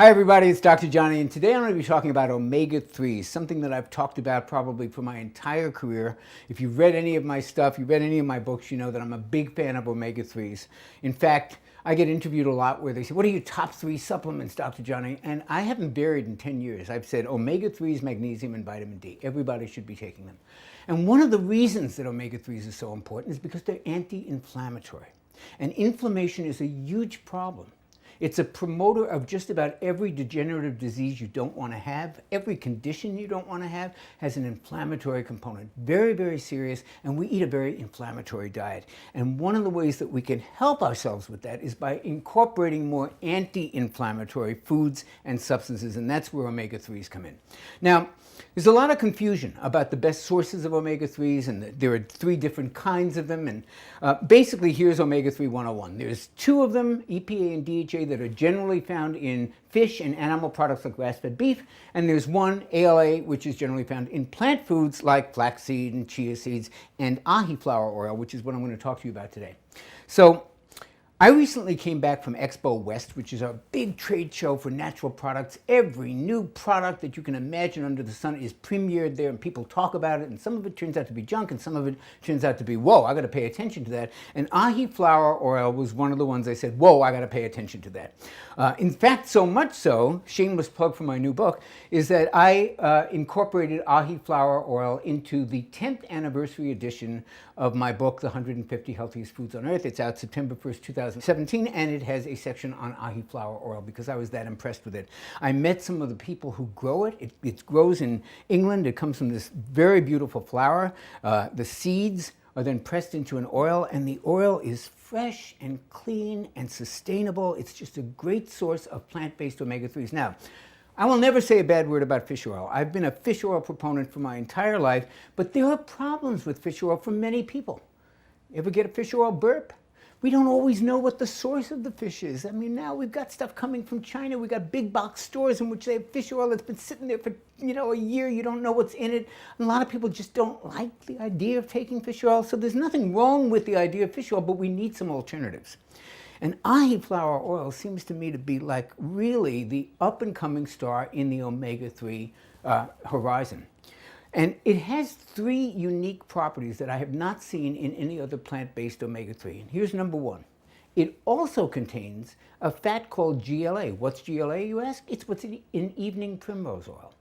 Hi everybody, it's Dr. Jonny, and today I'm going to be talking about omega-3s, something that I've talked about probably for my entire career. If you've read any of my stuff, you've read any of my books, you know that I'm a big fan of omega-3s. In fact, I get interviewed a lot where they say, what are your top 3 supplements, Dr. Jonny? And I haven't varied in 10 years. I've said omega-3s, magnesium, and vitamin D. Everybody should be taking them. And one of the reasons that omega-3s are so important is because they're anti-inflammatory. And inflammation is a huge problem. It's a promoter of just about every degenerative disease you don't want to have. Every condition you don't want to have has an inflammatory component. Very, very serious, and we eat a very inflammatory diet. And one of the ways that we can help ourselves with that is by incorporating more anti-inflammatory foods and substances, and that's where omega-3s come in. Now, there's a lot of confusion about the best sources of omega-3s, and there are 3 different kinds of them. And basically, here's omega-3 101. There's 2 of them, EPA and DHA, that are generally found in fish and animal products like grass-fed beef. And there's 1, ALA, which is generally found in plant foods like flaxseed and chia seeds and Ahiflower oil, which is what I'm going to talk to you about today. So I recently came back from Expo West, which is our big trade show for natural products. Every new product that you can imagine under the sun is premiered there, and people talk about it, and some of it turns out to be junk, and some of it turns out to be, whoa, I got to pay attention to that. And Ahiflower oil was one of the ones I said, whoa, I got to pay attention to that. In fact, so much so, shameless plug for my new book, is that I incorporated Ahiflower oil into the 10th anniversary edition of my book, The 150 Healthiest Foods on Earth. It's out September 1st, 2017, and it has a section on Ahiflower oil because I was that impressed with it. I met some of the people who grow it. It grows in England. It comes from this very beautiful flower. The seeds are then pressed into an oil, and the oil is fresh and clean and sustainable. It's just a great source of plant-based omega-3s. Now, I will never say a bad word about fish oil. I've been a fish oil proponent for my entire life, but there are problems with fish oil for many people. You ever get a fish oil burp? We don't always know what the source of the fish is. I mean, now we've got stuff coming from China. We've got big box stores in which they have fish oil that's been sitting there for, a year. You don't know what's in it. And a lot of people just don't like the idea of taking fish oil. So there's nothing wrong with the idea of fish oil, but we need some alternatives. And Ahiflower oil seems to me to be like really the up-and-coming star in the omega-3 horizon. And it has 3 unique properties that I have not seen in any other plant-based omega-3. And here's number 1. It also contains a fat called GLA. What's GLA, you ask? It's what's in evening primrose oil.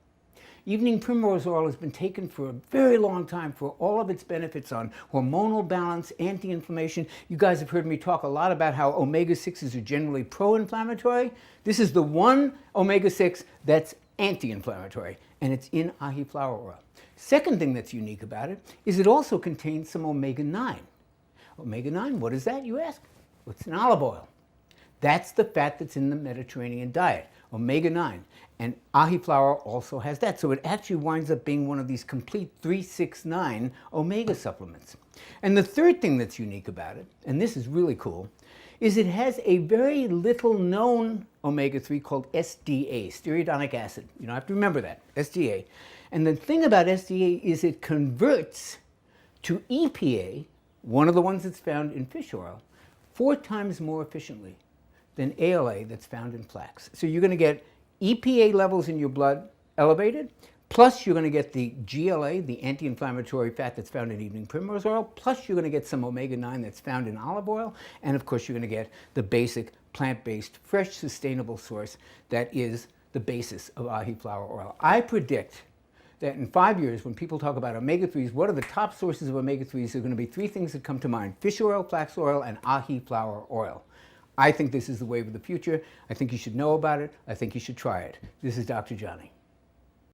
Evening primrose oil has been taken for a very long time for all of its benefits on hormonal balance, anti-inflammation. You guys have heard me talk a lot about how omega-6s are generally pro-inflammatory. This is the one omega-6 that's anti-inflammatory, and it's in Ahiflower oil. Second thing that's unique about it is it also contains some omega-9. Omega-9, what is that, you ask? Well, it's in olive oil. That's the fat that's in the Mediterranean diet, omega-9. And Ahiflower also has that. So it actually winds up being one of these complete 369 omega supplements. And the third thing that's unique about it, and this is really cool, is it has a very little known omega-3 called SDA, stearidonic acid. You don't have to remember that, SDA. And the thing about SDA is it converts to EPA, one of the ones that's found in fish oil, 4 times more efficiently than ALA that's found in flax. So you're going to get EPA levels in your blood elevated, plus you're going to get the GLA, the anti-inflammatory fat that's found in evening primrose oil, plus you're going to get some omega-9 that's found in olive oil, and of course you're going to get the basic plant-based, fresh, sustainable source that is the basis of Ahiflower oil. I predict that in 5 years, when people talk about omega-3s, what are the top sources of omega-3s? There are going to be 3 things that come to mind: fish oil, flax oil, and Ahiflower oil. I think this is the wave of the future. I think you should know about it. I think you should try it. This is Dr. Jonny.